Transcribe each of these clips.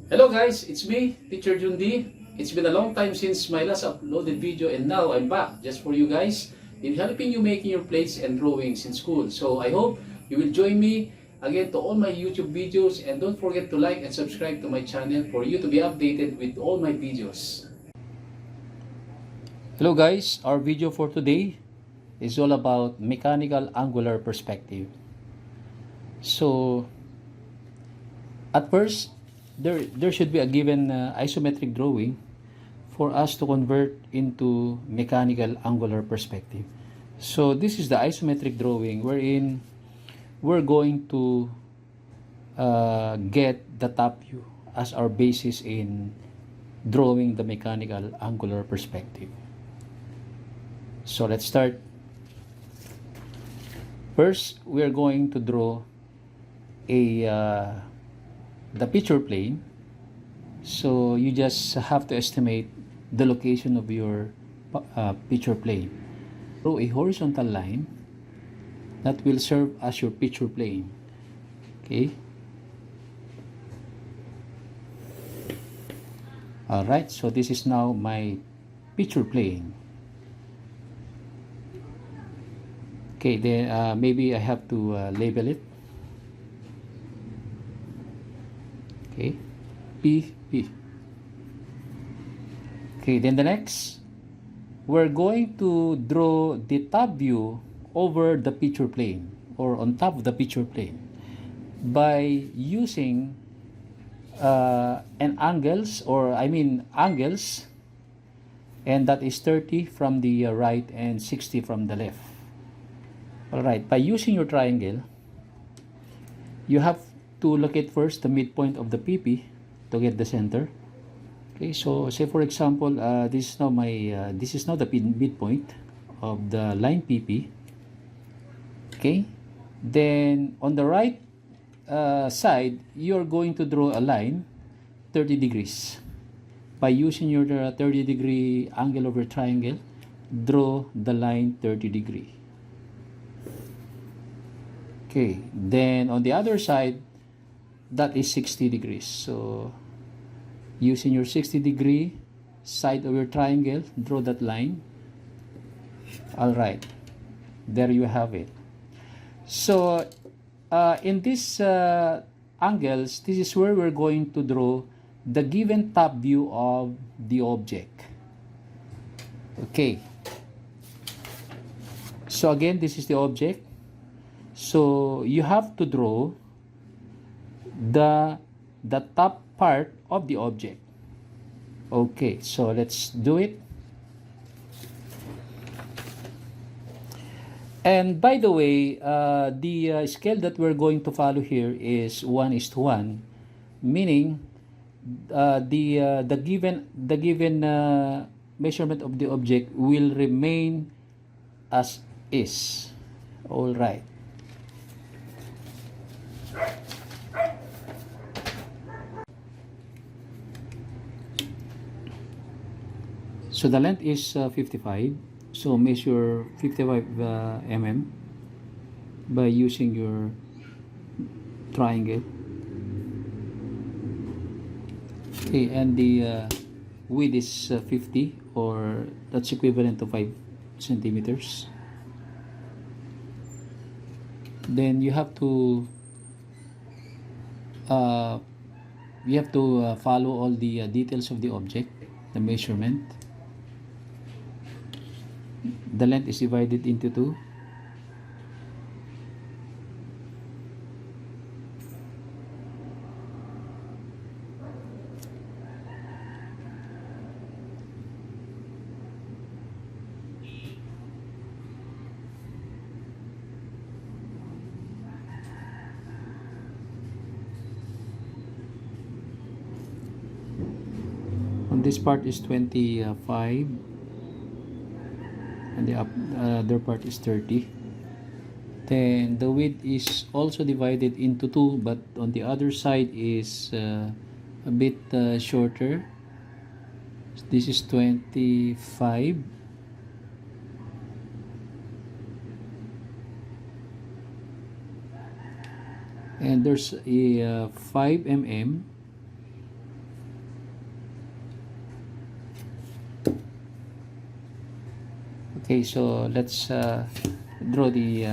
Hello guys, it's me, Teacher Jundi. It's been a long time since my last uploaded video and now I'm back just for you guys in helping you making your plates and drawings in school. So I hope you will join me again to all my YouTube videos and don't forget to like and subscribe to my channel for you to be updated with all my videos. Hello guys, our video for today is all about mechanical angular perspective. So at first, there should be a given isometric drawing for us to convert into mechanical angular perspective. So this is the isometric drawing wherein we're going to get the top view as our basis in drawing the mechanical angular perspective. So let's start. First, we're going to draw the picture plane. So you just have to estimate the location of your picture plane. Draw a horizontal line that will serve as your picture plane. Okay. Alright, so this is now my picture plane. Okay, then maybe I have to label it. Okay, P. Okay, then the next, we're going to draw the top view over the picture plane or on top of the picture plane by using angles, and that is 30 from the right and 60 from the left. Alright, by using your triangle, you have to locate first the midpoint of the PP to get the center. Okay, so say for example, this is now the midpoint of the line PP. Okay, then on the right side, you're going to draw a line 30 degrees. By using your 30-degree angle over triangle, draw the line 30 degree. Okay, then on the other side, that is 60 degrees. So using your 60-degree side of your triangle, draw that line. Alright, there you have it. So in these angles, this is where we're going to draw the given top view of the object. Okay, so again, this is the object. So you have to draw the top part of the object. Okay, so let's do it. And by the way, the scale that we're going to follow here is 1:1, meaning the given measurement of the object will remain as is. All right. So the length is 55. So measure 55 mm by using your triangle. Okay, and the width is 50, or that's equivalent to 5 centimeters. Then you have to follow all the details of the object, the measurement. The length is divided into 2. On this part is 25. And the other part is 30. Then the width is also divided into 2, but on the other side is a bit shorter. This is 25. And there's a 5 mm Okay, so let's draw the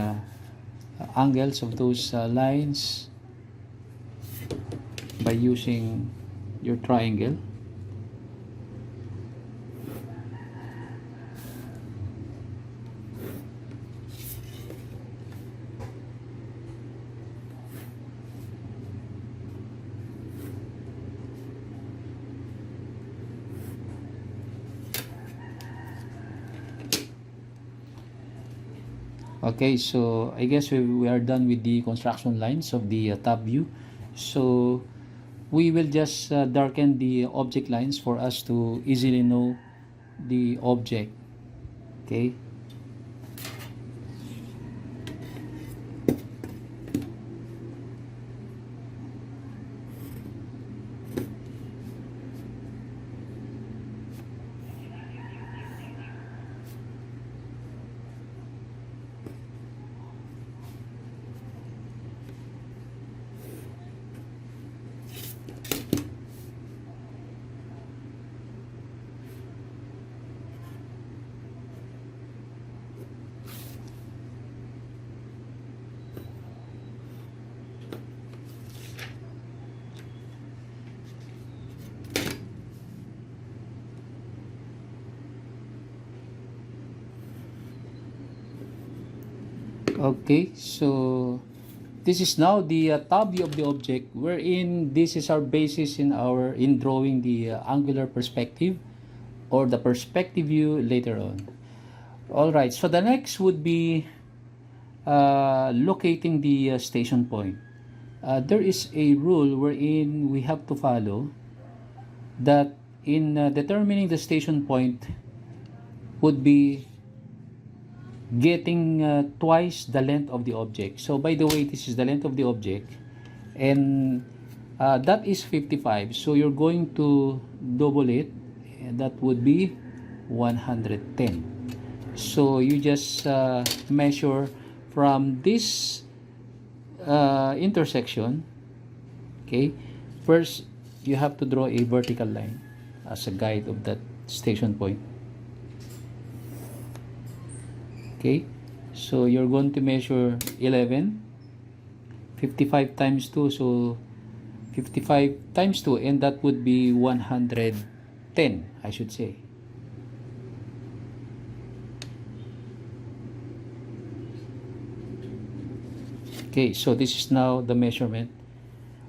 angles of those lines by using your triangle. Okay, so I guess we are done with the construction lines of the top view. So we will just darken the object lines for us to easily know the object. Okay. Okay, so this is now the top view of the object, wherein this is our basis in drawing the angular perspective or the perspective view later on. All right, so the next would be locating the station point. There is a rule wherein we have to follow that in determining the station point would be getting twice the length of the object. So by the way, this is the length of the object, and that is 55. So you're going to double it, and that would be 110. So you just measure from this intersection. Okay, first you have to draw a vertical line as a guide of that station point. Okay, so you're going to measure 11, 55 times 2, so 55 times 2, and that would be 110, I should say. Okay, so this is now the measurement,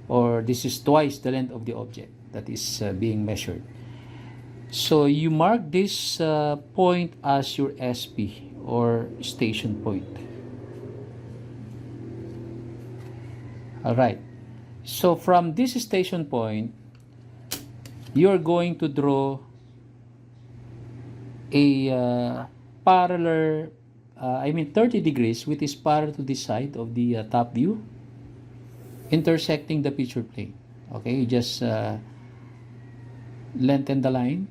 or this is twice the length of the object that is being measured. So you mark this point as your SP, or station point. Alright, so from this station point, you're going to draw a parallel, 30 degrees, which is parallel to this side of the top view, intersecting the picture plane. Okay, you just lengthen the line,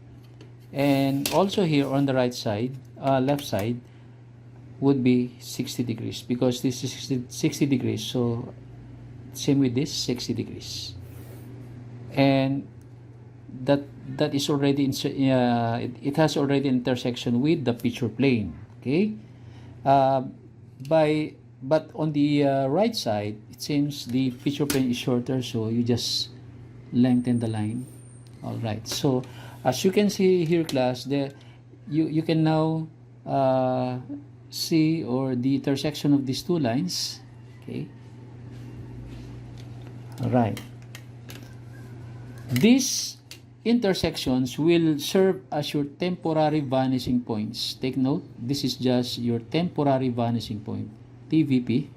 and also here on the right side, left side, would be 60 degrees, because this is 60 degrees, so same with this, 60 degrees, and that is already it has already intersection with the picture plane. Okay, but on the right side, it seems the picture plane is shorter, so you just lengthen the line. All right, so as you can see here, class, you can now see or the intersection of these two lines. Okay, all right, these intersections will serve as your temporary vanishing points. Take note, this is just your temporary vanishing point, TVP,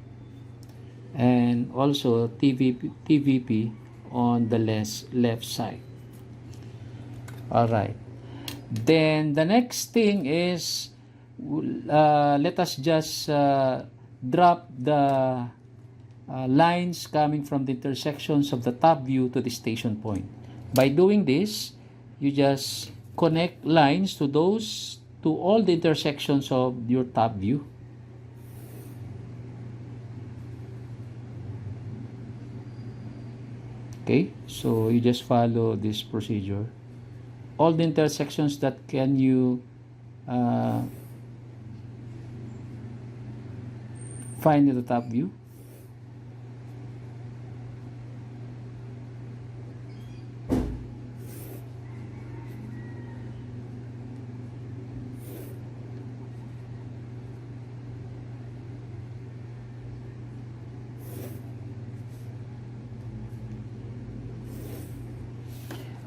and also TVP on the left side. All right, then the next thing is, let us just drop the lines coming from the intersections of the top view to the station point. By doing this, you just connect lines to all the intersections of your top view. Okay, so you just follow this procedure. All the intersections that can you Find the top view.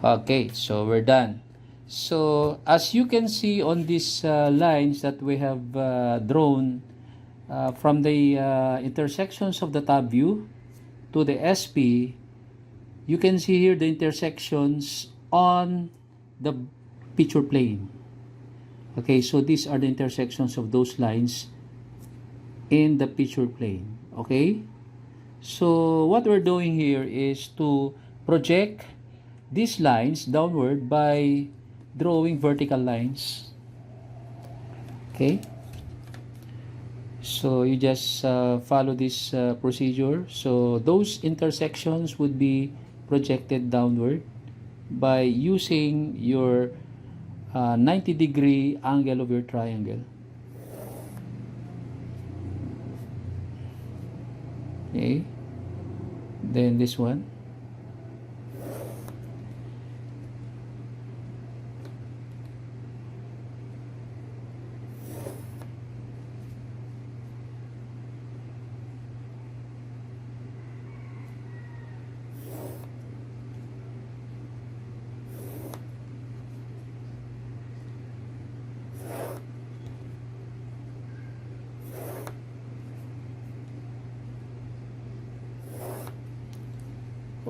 Okay, so we're done. So as you can see on these lines that we have drawn from the intersections of the top view to the SP, you can see here the intersections on the picture plane. Okay, so these are the intersections of those lines in the picture plane. Okay, so what we're doing here is to project these lines downward by drawing vertical lines. Okay, so you just follow this procedure. So those intersections would be projected downward by using your 90-degree angle of your triangle. Okay, then this one.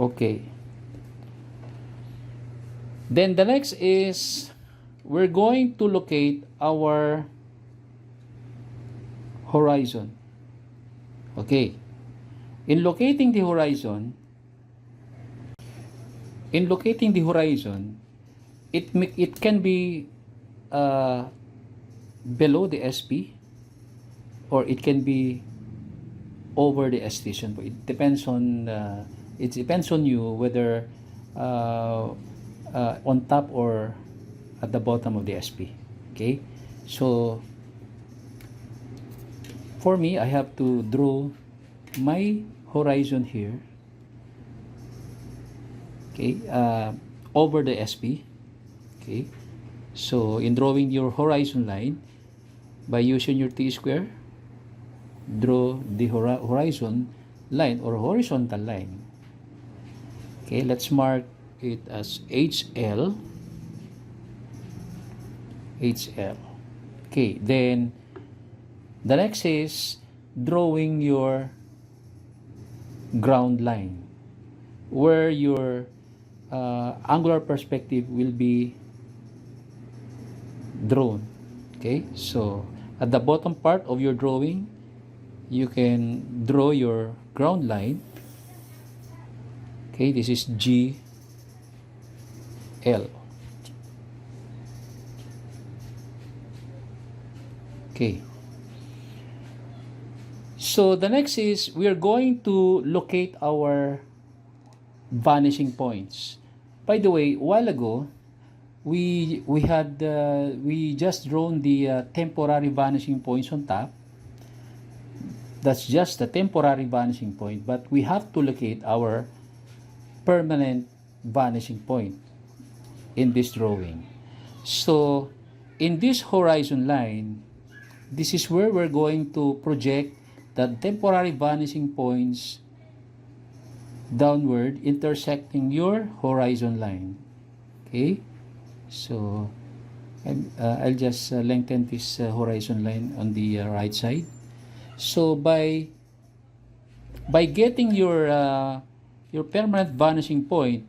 Okay. Then the next is we're going to locate our horizon. Okay. In locating the horizon, it can be below the SP or it can be over the station. It depends on you whether on top or at the bottom of the SP. Okay, so for me, I have to draw my horizon here. Okay, over the SP. Okay, so in drawing your horizon line, by using your T-square, draw the horizon line or horizontal line. Okay, let's mark it as HL. Okay, then the next is drawing your ground line where your angular perspective will be drawn. Okay, so at the bottom part of your drawing, you can draw your ground line. Okay, this is GL. Okay. So the next is we are going to locate our vanishing points. By the way, a while ago, we just drawn the temporary vanishing points on top. That's just the temporary vanishing point, but we have to locate our permanent vanishing point in this drawing. So in this horizon line, this is where we're going to project the temporary vanishing points downward, intersecting your horizon line. Okay, so I'll just lengthen this horizon line on the right side. So by getting your permanent vanishing point,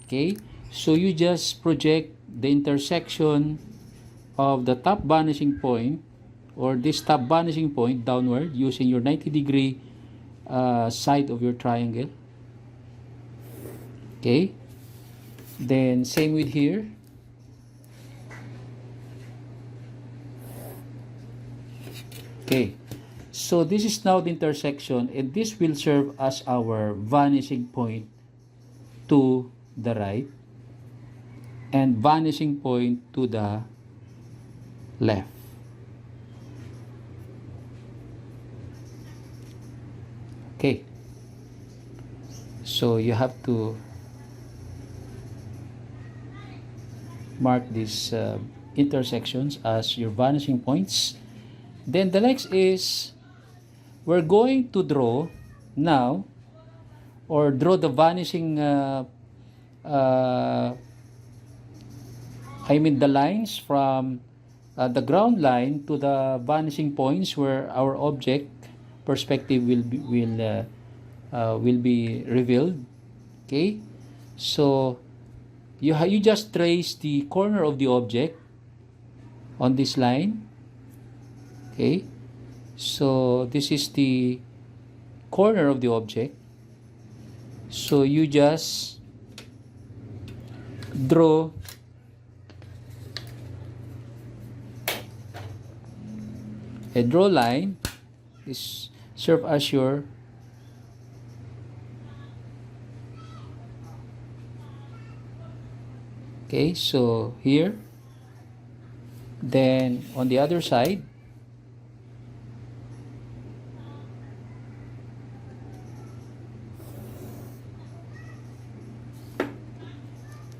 okay, so you just project the intersection of the top vanishing point or this top vanishing point downward using your 90-degree side of your triangle. Okay, then same with here. Okay, so this is now the intersection, and this will serve as our vanishing point to the right and vanishing point to the left. Okay, so you have to mark these intersections as your vanishing points. Then the next is we're going to draw now, or draw the vanishing uh, the lines from the ground line to the vanishing points where our object perspective will be revealed. Okay, so you just trace the corner of the object on this line. Okay, so this is the corner of the object, so you just draw a draw line. This serve as your okay, so here, then on the other side,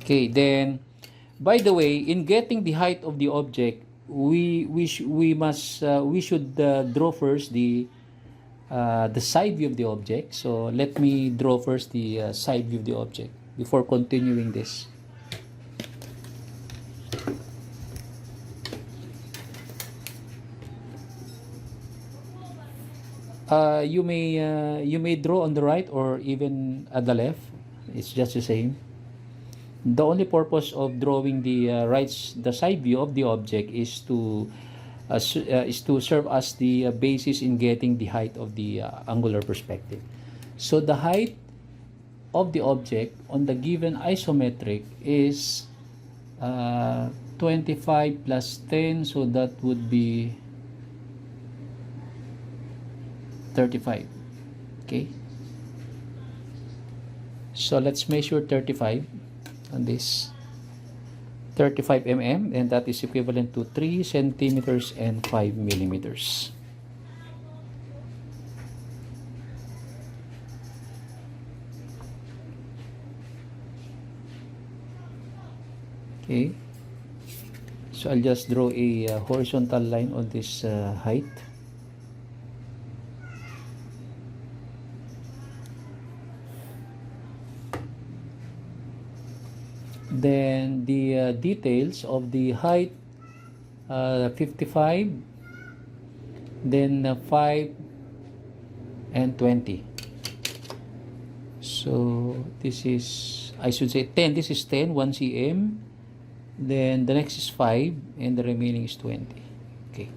okay, then by the way, in getting the height of the object, we should draw first the side view of the object. So let me draw first the side view of the object before continuing this. You may draw on the right or even at the left. It's just the same. The only purpose of drawing the side view of the object is to serve as the basis in getting the height of the angular perspective. So the height of the object on the given isometric is 25 plus 10, so that would be 35. Okay, so let's measure 35 on this. 35 mm, and that is equivalent to 3 centimeters and 5 millimeters. Okay, so I'll just draw a horizontal line on this height. Then the details of the height, 55, then 5 and 20. So this is, I should say 10, this is 10, 1 cm, then the next is 5, and the remaining is 20. Okay,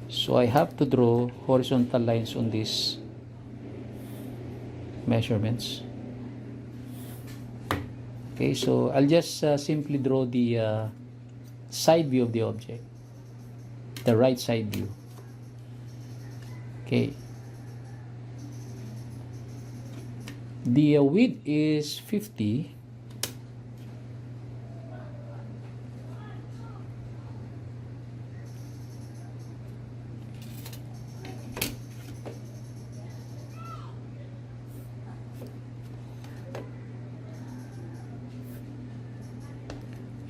so I have to draw horizontal lines on these measurements. Okay, so I'll just simply draw the side view of the object, the right side view. Okay, the width is 50.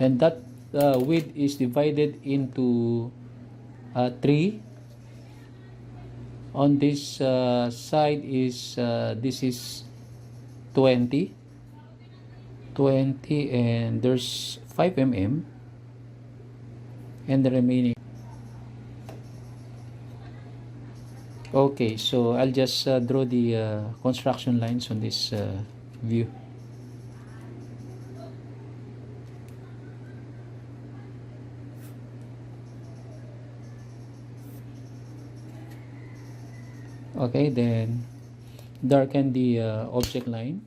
And that width is divided into 3. On this side is this is 20, and there's 5 mm, and the remaining. Okay, so I'll just draw the construction lines on this view. Okay, then darken the object line.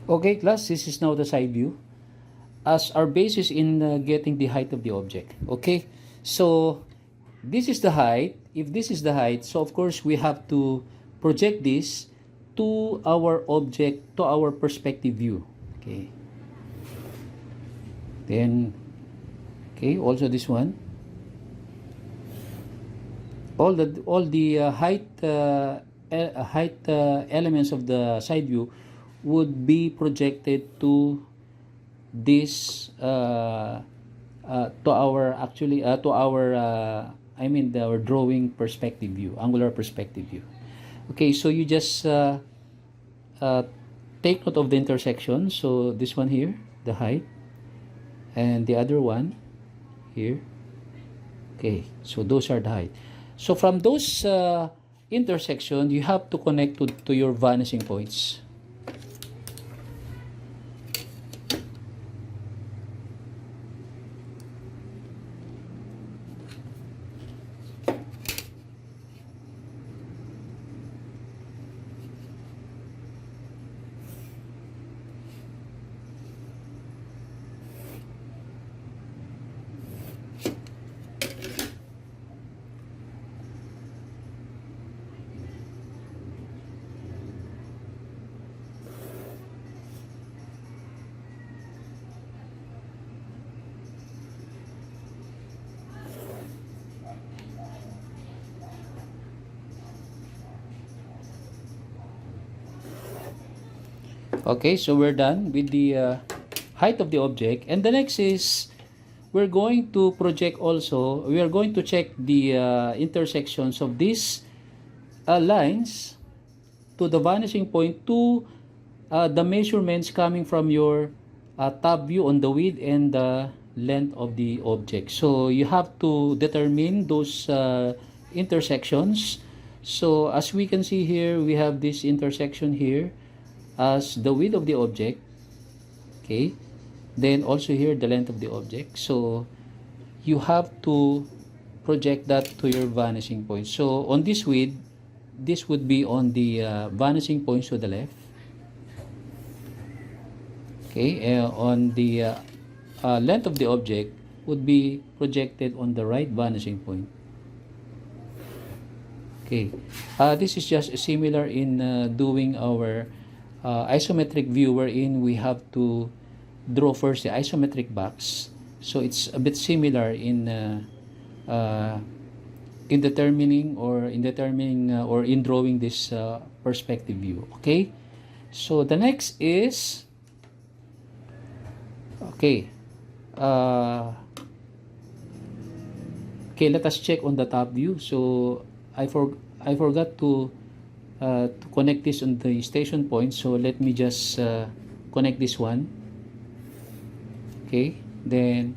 Okay, class, this is now the side view as our basis in getting the height of the object. Okay, so this is the height. If this is the height, so of course we have to project this to our object, to our perspective view. Okay, then okay, also this one, all the height elements of the side view would be projected to this to our I mean our drawing perspective view, angular perspective view. Okay, so you just uh, take note of the intersection. So this one here, the height, and the other one here. Okay, so those are the height. So from those intersection, you have to connect to your vanishing points. Okay, so we're done with the height of the object, and the next is we're going to project also, we are going to check the intersections of these lines to the vanishing point to the measurements coming from your top view on the width and the length of the object. So you have to determine those intersections. So as we can see here, we have this intersection here as the width of the object. Okay, then also here the length of the object. So you have to project that to your vanishing point. So on this width, this would be on the vanishing points to the left. Okay, on the length of the object would be projected on the right vanishing point. Okay, this is just similar in doing our isometric view, wherein we have to draw first the isometric box. So it's a bit similar in determining or in drawing this perspective view. Okay, so the next is okay. Okay, let us check on the top view. So I forgot to connect this on the station point. So let me just connect this one. Okay, then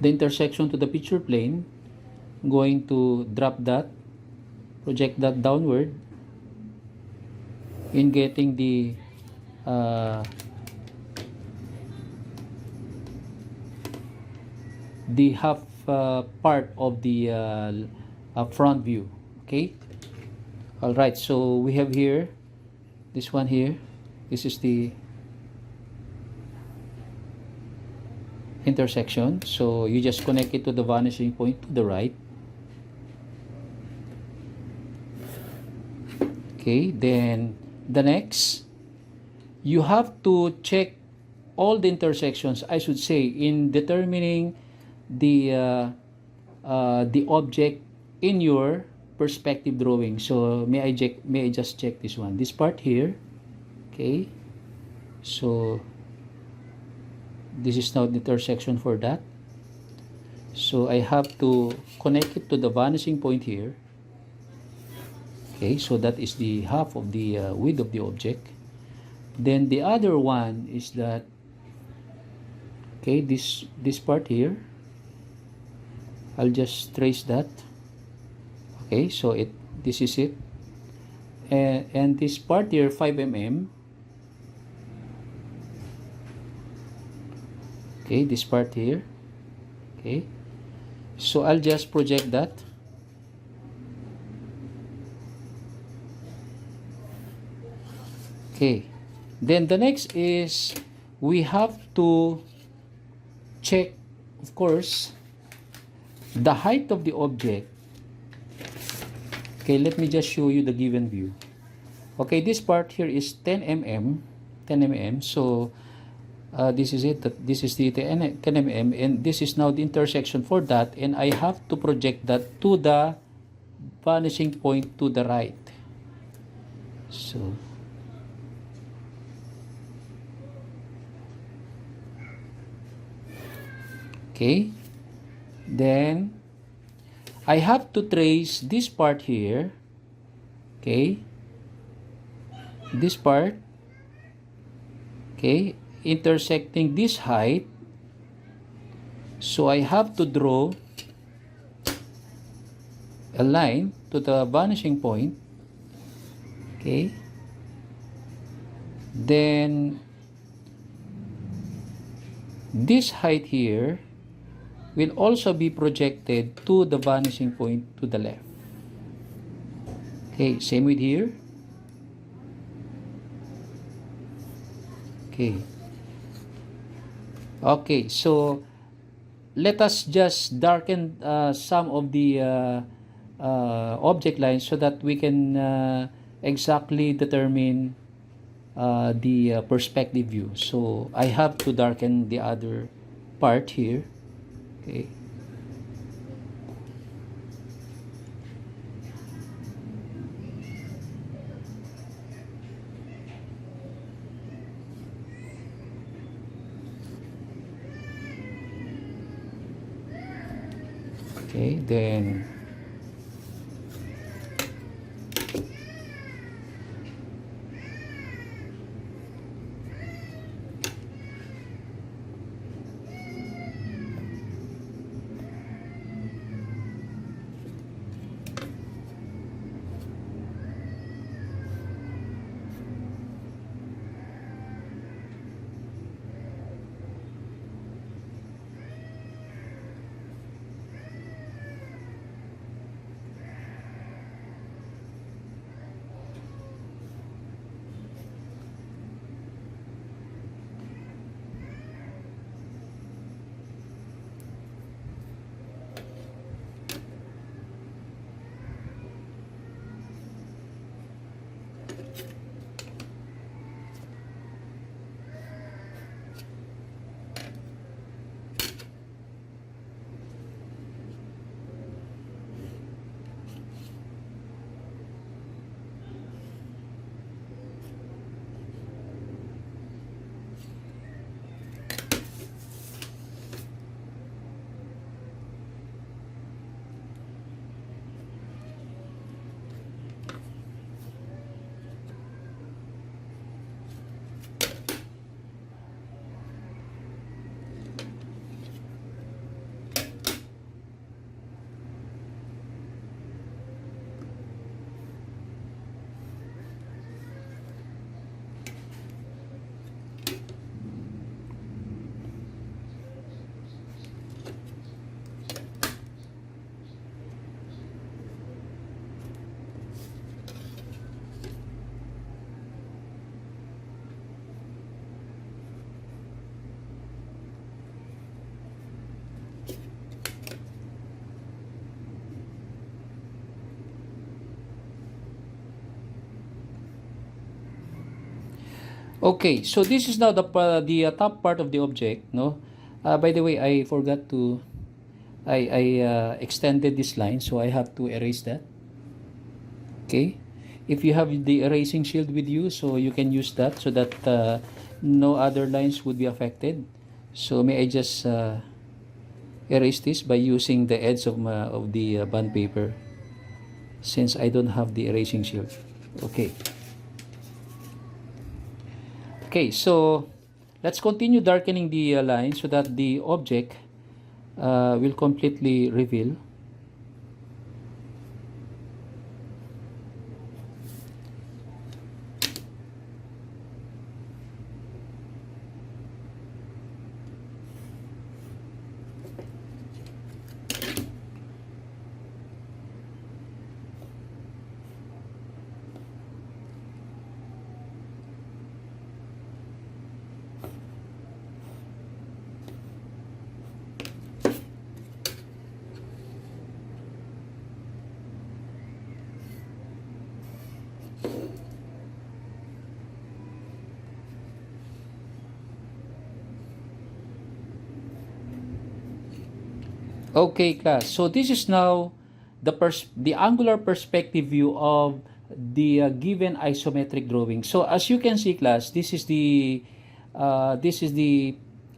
the intersection to the picture plane, I'm going to drop that, project that downward in getting the half part of the front view. Okay, all right, so we have here this one here. This is the intersection, so you just connect it to the vanishing point to the right. Okay, then the next, you have to check all the intersections, I should say, in determining the object in your perspective drawing. So may I just check this one, this part here. Okay, so this is now the intersection for that. So I have to connect it to the vanishing point here. Okay, so that is the half of the width of the object. Then the other one is that, okay, this part here, I'll just trace that. Okay, so this is it, and this part here, 5 mm. Okay, this part here. Okay, so I'll just project that. Okay. Then the next is we have to check, of course, the height of the object. Okay, let me just show you the given view. Okay, this part here is 10 mm, 10 mm. So this is it. This is the 10 mm, and this is now the intersection for that, and I have to project that to the vanishing point to the right. So okay, then I have to trace this part here. Okay, this part, okay, intersecting this height. So I have to draw a line to the vanishing point. Okay, then this height here will also be projected to the vanishing point to the left. Okay, same with here. Okay. Okay, so let us just darken some of the object lines so that we can exactly determine the perspective view. So I have to darken the other part here. Okay. Okay, then okay, so this is now the top part of the object, no? By the way, I forgot to I extended this line, so I have to erase that. Okay, if you have the erasing shield with you, so you can use that so that no other lines would be affected. So may I just erase this by using the edge of the bond paper, since I don't have the erasing shield. Okay. Okay, so let's continue darkening the line so that the object will completely reveal. Okay, class. So this is now the angular perspective view of the given isometric drawing. So as you can see, class, this is the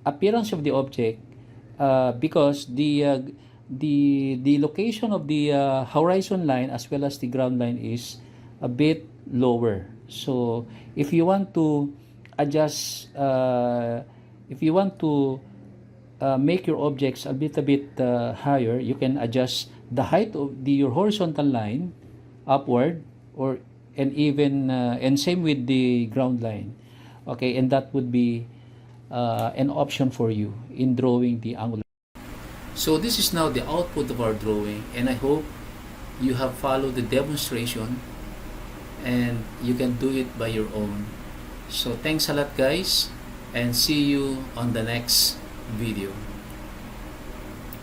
appearance of the object, because the location of the horizon line as well as the ground line is a bit lower. So if you want to adjust, if you want to make your objects a little bit higher, you can adjust the height of your horizontal line upward, or and even and same with the ground line. Okay, and that would be an option for you in drawing the angular. So this is now the output of our drawing, and I hope you have followed the demonstration and you can do it by your own. So thanks a lot, guys, and see you on the next video.